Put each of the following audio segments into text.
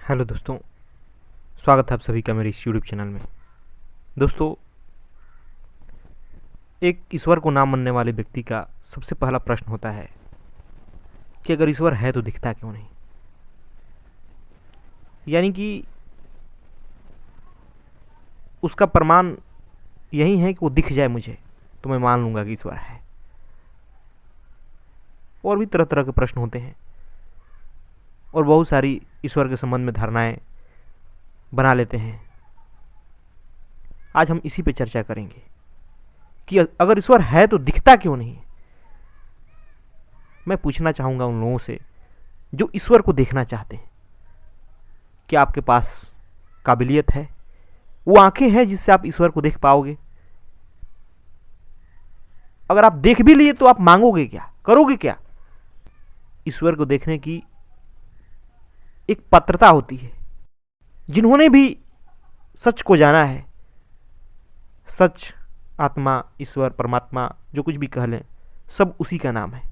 Hello दोस्तों, स्वागत है आप सभी का मेरे इस यूट्यूब चैनल में। दोस्तों, एक ईश्वर को ना मानने वाले व्यक्ति का सबसे पहला प्रश्न होता है कि अगर ईश्वर है तो दिखता क्यों नहीं। यानी कि उसका प्रमाण यही है कि वो दिख जाए मुझे तो मैं मान लूंगा कि ईश्वर है। और भी तरह तरह के प्रश्न होते हैं और बहुत सारी ईश्वर के संबंध में धारणाएं बना लेते हैं। आज हम इसी पे चर्चा करेंगे कि अगर ईश्वर है तो दिखता क्यों नहीं। मैं पूछना चाहूंगा उन लोगों से जो ईश्वर को देखना चाहते हैं, क्या आपके पास काबिलियत है, वो आंखें हैं जिससे आप ईश्वर को देख पाओगे? अगर आप देख भी लिए तो आप मांगोगे क्या, करोगे क्या? ईश्वर को देखने की एक पात्रता होती है। जिन्होंने भी सच को जाना है, सच, आत्मा, ईश्वर, परमात्मा, जो कुछ भी कह लें, सब उसी का नाम है।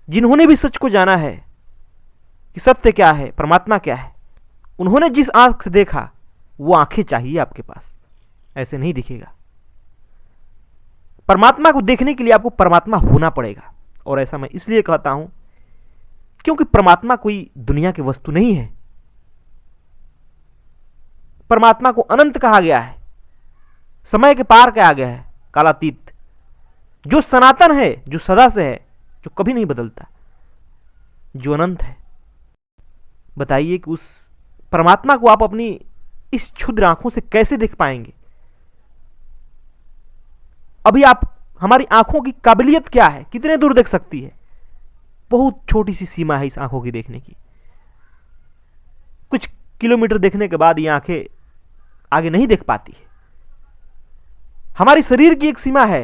जिन्होंने भी सच को जाना है कि सत्य क्या है, परमात्मा क्या है, उन्होंने जिस आंख से देखा वो आंखें चाहिए आपके पास, ऐसे नहीं दिखेगा। परमात्मा को देखने के लिए आपको परमात्मा होना पड़ेगा। और ऐसा मैं इसलिए कहता हूं क्योंकि परमात्मा कोई दुनिया की वस्तु नहीं है। परमात्मा को अनंत कहा गया है, समय के पार कहा गया है, कालातीत, जो सनातन है, जो सदा से है, जो कभी नहीं बदलता, जो अनंत है। बताइए कि उस परमात्मा को आप अपनी इस क्षुद्र आंखों से कैसे देख पाएंगे? अभी आप, हमारी आंखों की काबिलियत क्या है, कितने दूर देख सकती है? बहुत छोटी सी सीमा है इस आंखों की देखने की। कुछ किलोमीटर देखने के बाद ये आंखें आगे नहीं देख पाती है। हमारी शरीर की एक सीमा है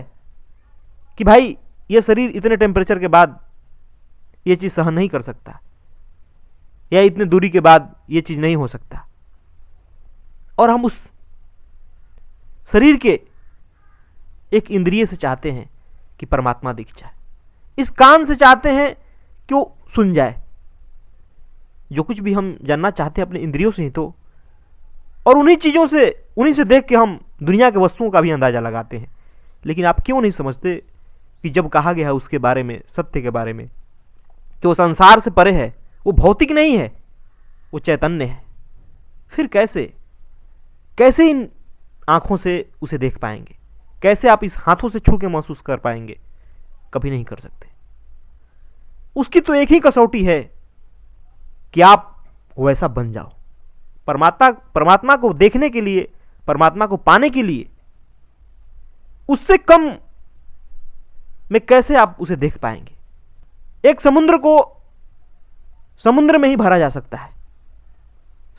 कि भाई ये शरीर इतने टेम्परेचर के बाद ये चीज सहन नहीं कर सकता, या इतने दूरी के बाद ये चीज नहीं हो सकता। और हम उस शरीर के एक इंद्रिय से चाहते हैं कि परमात्मा दिख जाए, इस कान से चाहते हैं कि वो सुन जाए। जो कुछ भी हम जानना चाहते हैं अपने इंद्रियों से ही तो, और उन्हीं चीजों से, उन्हीं से देख के हम दुनिया के वस्तुओं का भी अंदाजा लगाते हैं। लेकिन आप क्यों नहीं समझते कि जब कहा गया है उसके बारे में, सत्य के बारे में, कि वो संसार से परे है, वो भौतिक नहीं है, वो चैतन्य है, फिर कैसे इन आंखों से उसे देख पाएंगे? कैसे आप इस हाथों से छू के महसूस कर पाएंगे? कभी नहीं कर सकते। उसकी तो एक ही कसौटी है कि आप वैसा बन जाओ। परमात्मा को देखने के लिए, परमात्मा को पाने के लिए, उससे कम में कैसे आप उसे देख पाएंगे? एक समुद्र को समुद्र में ही भरा जा सकता है।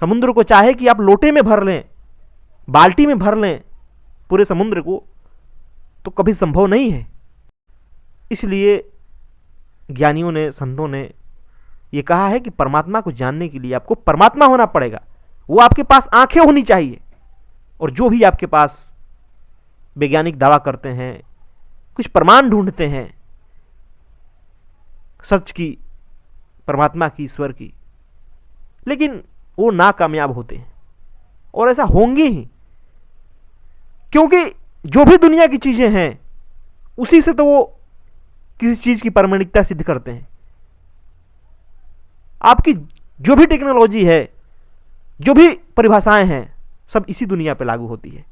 समुद्र को चाहे कि आप लोटे में भर लें, बाल्टी में भर लें पूरे समुद्र को, तो कभी संभव नहीं है। इसलिए ज्ञानियों ने, संतों ने यह कहा है कि परमात्मा को जानने के लिए आपको परमात्मा होना पड़ेगा। वो आपके पास आंखें होनी चाहिए। और जो भी आपके पास वैज्ञानिक दावा करते हैं, कुछ प्रमाण ढूंढते हैं सच की, परमात्मा की, ईश्वर की, लेकिन वो नाकामयाब होते हैं। और ऐसा होंगे ही, क्योंकि जो भी दुनिया की चीजें हैं उसी से तो वो किसी चीज की परमाणिकता सिद्ध करते हैं। आपकी जो भी टेक्नोलॉजी है, जो भी परिभाषाएं हैं, सब इसी दुनिया पे लागू होती है,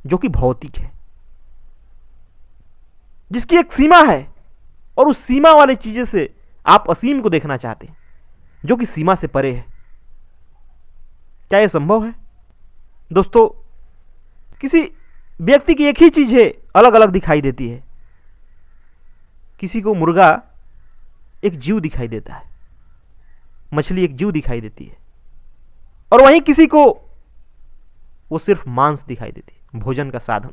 जो कि भौतिक है, जिसकी एक सीमा है। और उस सीमा वाली चीजें से आप असीम को देखना चाहते हैं, जो कि सीमा से परे है। क्या यह संभव है? दोस्तों, किसी व्यक्ति की एक ही चीज है, अलग अलग दिखाई देती है। किसी को मुर्गा एक जीव दिखाई देता है, मछली एक जीव दिखाई देती है, और वहीं किसी को वो सिर्फ मांस दिखाई देती है, भोजन का साधन।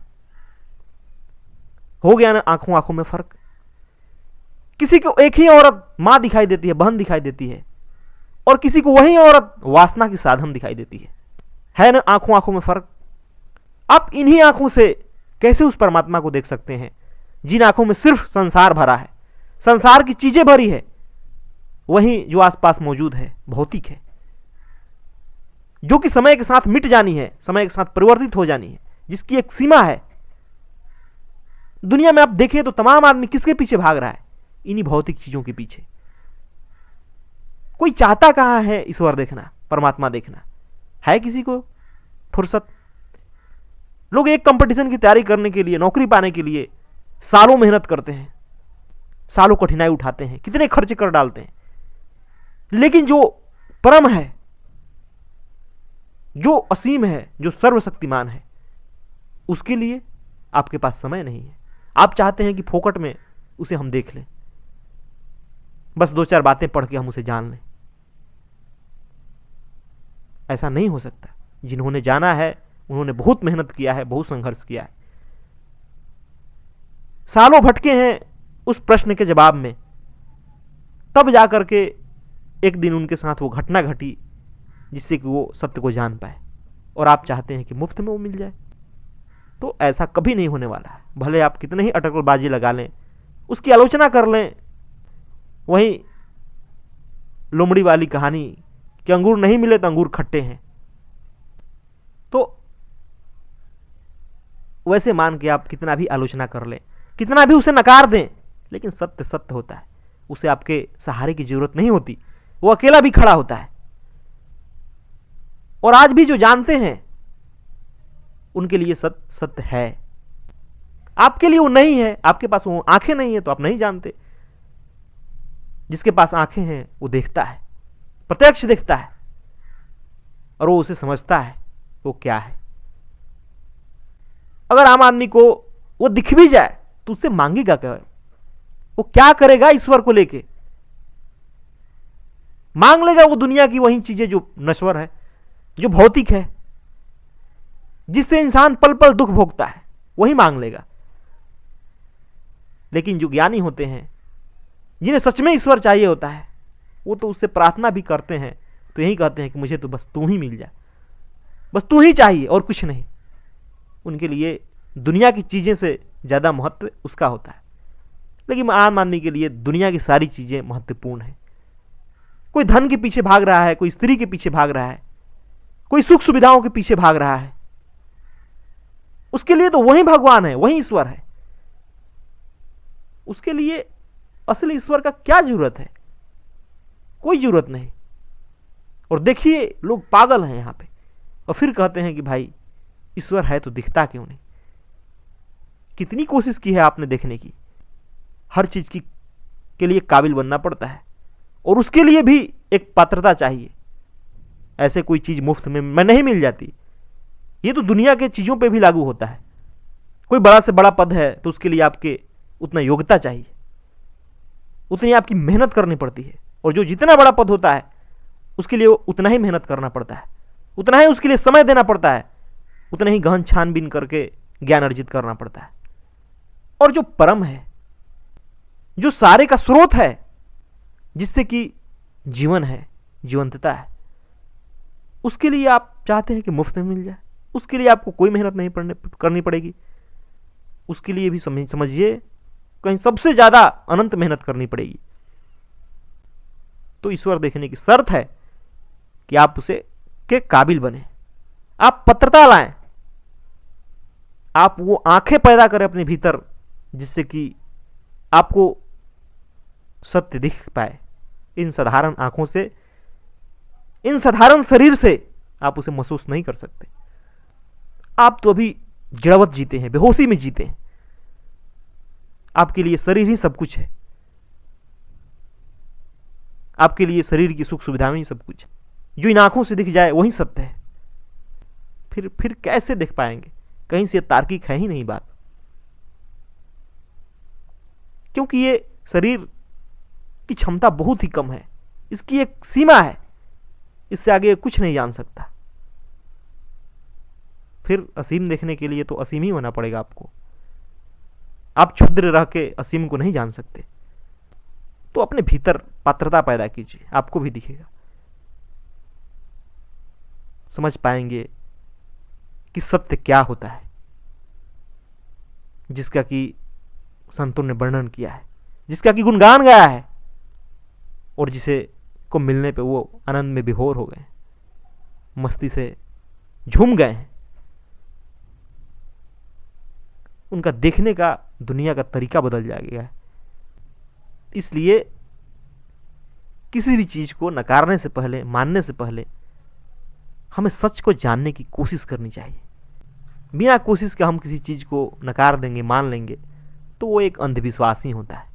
हो गया ना आंखों आंखों में फर्क। किसी को एक ही औरत मां दिखाई देती है, बहन दिखाई देती है, और किसी को वही औरत वासना की साधन दिखाई देती है ना आंखों आंखों में फर्क। आप इन्हीं आंखों से कैसे उस परमात्मा को देख सकते हैं जिन आंखों में सिर्फ संसार भरा है, संसार की चीजें भरी है, वहीं जो आसपास मौजूद है भौतिक है। जो कि समय के साथ मिट जानी है, समय के साथ परिवर्तित हो जानी है, जिसकी एक सीमा है। दुनिया में आप देखें तो तमाम आदमी किसके पीछे भाग रहा है? इन्हीं भौतिक चीजों के पीछे। कोई चाहता कहां है ईश्वर देखना, परमात्मा देखना? है किसी को फुर्सत? लोग एक कंपटीशन की तैयारी करने के लिए, नौकरी पाने के लिए सालों मेहनत करते हैं, सालों कठिनाई उठाते हैं, कितने खर्च कर डालते हैं, लेकिन जो परम है, जो असीम है, जो सर्वशक्तिमान है, उसके लिए आपके पास समय नहीं है। आप चाहते हैं कि फोकट में उसे हम देख लें, बस 2-4 बातें पढ़ के हम उसे जान लें। ऐसा नहीं हो सकता। जिन्होंने जाना है उन्होंने बहुत मेहनत किया है, बहुत संघर्ष किया है, सालों भटके हैं उस प्रश्न के जवाब में, तब जाकर के एक दिन उनके साथ वो घटना घटी जिससे कि वो सत्य को जान पाए। और आप चाहते हैं कि मुफ्त में वो मिल जाए, तो ऐसा कभी नहीं होने वाला है। भले आप कितने ही अटकलबाजी लगा लें, उसकी आलोचना कर लें, वही लोमड़ी वाली कहानी कि अंगूर नहीं मिले तो अंगूर खट्टे हैं, तो वैसे मान के आप कितना भी आलोचना कर लें, कितना भी उसे नकार दें, लेकिन सत्य सत्य होता है। उसे आपके सहारे की जरूरत नहीं होती, वो अकेला भी खड़ा होता है। और आज भी जो जानते हैं उनके लिए सत्य सत्य है। आपके लिए वो नहीं है, आपके पास वो आंखें नहीं है तो आप नहीं जानते। जिसके पास आंखें हैं वो देखता है, प्रत्यक्ष देखता है, और वो उसे समझता है वो क्या है। अगर आम आदमी को वो दिख भी जाए तो उससे मांगेगा क्या? वो क्या करेगा ईश्वर को लेके? मांग लेगा वो दुनिया की वही चीजें जो नश्वर है, जो भौतिक है, जिससे इंसान पल पल दुख भोगता है, वही मांग लेगा। लेकिन जो ज्ञानी होते हैं, जिन्हें सच में ईश्वर चाहिए होता है, वो तो उससे प्रार्थना भी करते हैं तो यही कहते हैं कि मुझे तो बस तू ही मिल जाए, बस तू ही चाहिए और कुछ नहीं। उनके लिए दुनिया की चीजें से ज्यादा महत्व उसका होता है। लेकिन आम आदमी के लिए दुनिया की सारी चीजें महत्वपूर्ण है। कोई धन के पीछे भाग रहा है, कोई स्त्री के पीछे भाग रहा है, कोई सुख सुविधाओं के पीछे भाग रहा है, उसके लिए तो वही भगवान है, वही ईश्वर है। उसके लिए असली ईश्वर का क्या जरूरत है? कोई जरूरत नहीं। और देखिए लोग पागल हैं यहां पे, और फिर कहते हैं कि भाई ईश्वर है तो दिखता क्यों नहीं? कितनी कोशिश की है आपने देखने की? हर चीज की के लिए काबिल बनना पड़ता है, और उसके लिए भी एक पात्रता चाहिए। ऐसे कोई चीज मुफ्त में नहीं मिल जाती। ये तो दुनिया के चीजों पे भी लागू होता है। कोई बड़ा से बड़ा पद है तो उसके लिए आपके उतना योग्यता चाहिए, उतनी आपकी मेहनत करनी पड़ती है। और जो जितना बड़ा पद होता है उसके लिए उतना ही मेहनत करना पड़ता है, उतना ही उसके लिए समय देना पड़ता है, उतना ही गहन छानबीन करके ज्ञान अर्जित करना पड़ता है। और जो परम है, जो सारे का स्रोत है, जिससे कि जीवन है, जीवंतता है, उसके लिए आप चाहते हैं कि मुफ्त में मिल जाए। उसके लिए आपको कोई मेहनत नहीं करनी पड़ेगी। उसके लिए भी समझिए कहीं सबसे ज्यादा अनंत मेहनत करनी पड़ेगी। तो ईश्वर देखने की शर्त है कि आप उसे के काबिल बने, आप पत्रता लाएं, आप वो आंखें पैदा करें अपने भीतर जिससे कि आपको सत्य दिख पाए। इन साधारण आंखों से, इन साधारण शरीर से आप उसे महसूस नहीं कर सकते। आप तो अभी जड़वत जीते हैं, बेहोशी में जीते हैं। आपके लिए शरीर ही सब कुछ है, आपके लिए शरीर की सुख सुविधा में ही सब कुछ है। जो इन आंखों से दिख जाए वही सत्य है। फिर कैसे देख पाएंगे? कहीं से तार्किक है ही नहीं बात, क्योंकि ये शरीर की क्षमता बहुत ही कम है, इसकी एक सीमा है, इससे आगे कुछ नहीं जान सकता। फिर असीम देखने के लिए तो असीम ही होना पड़ेगा आपको। आप क्षुद्र रह के असीम को नहीं जान सकते। तो अपने भीतर पात्रता पैदा कीजिए, आपको भी दिखेगा, समझ पाएंगे कि सत्य क्या होता है, जिसका कि संतों ने वर्णन किया है, जिसका कि गुणगान गाया है, और जिसे को मिलने पे वो आनंद में विभोर हो गए। मस्ती से झूम गए हैं, उनका देखने का दुनिया का तरीका बदल जाएगा। इसलिए किसी भी चीज को नकारने से पहले, मानने से पहले हमें सच को जानने की कोशिश करनी चाहिए। बिना कोशिश के हम किसी चीज को नकार देंगे, मान लेंगे, तो वो एक अंधविश्वास ही होता है।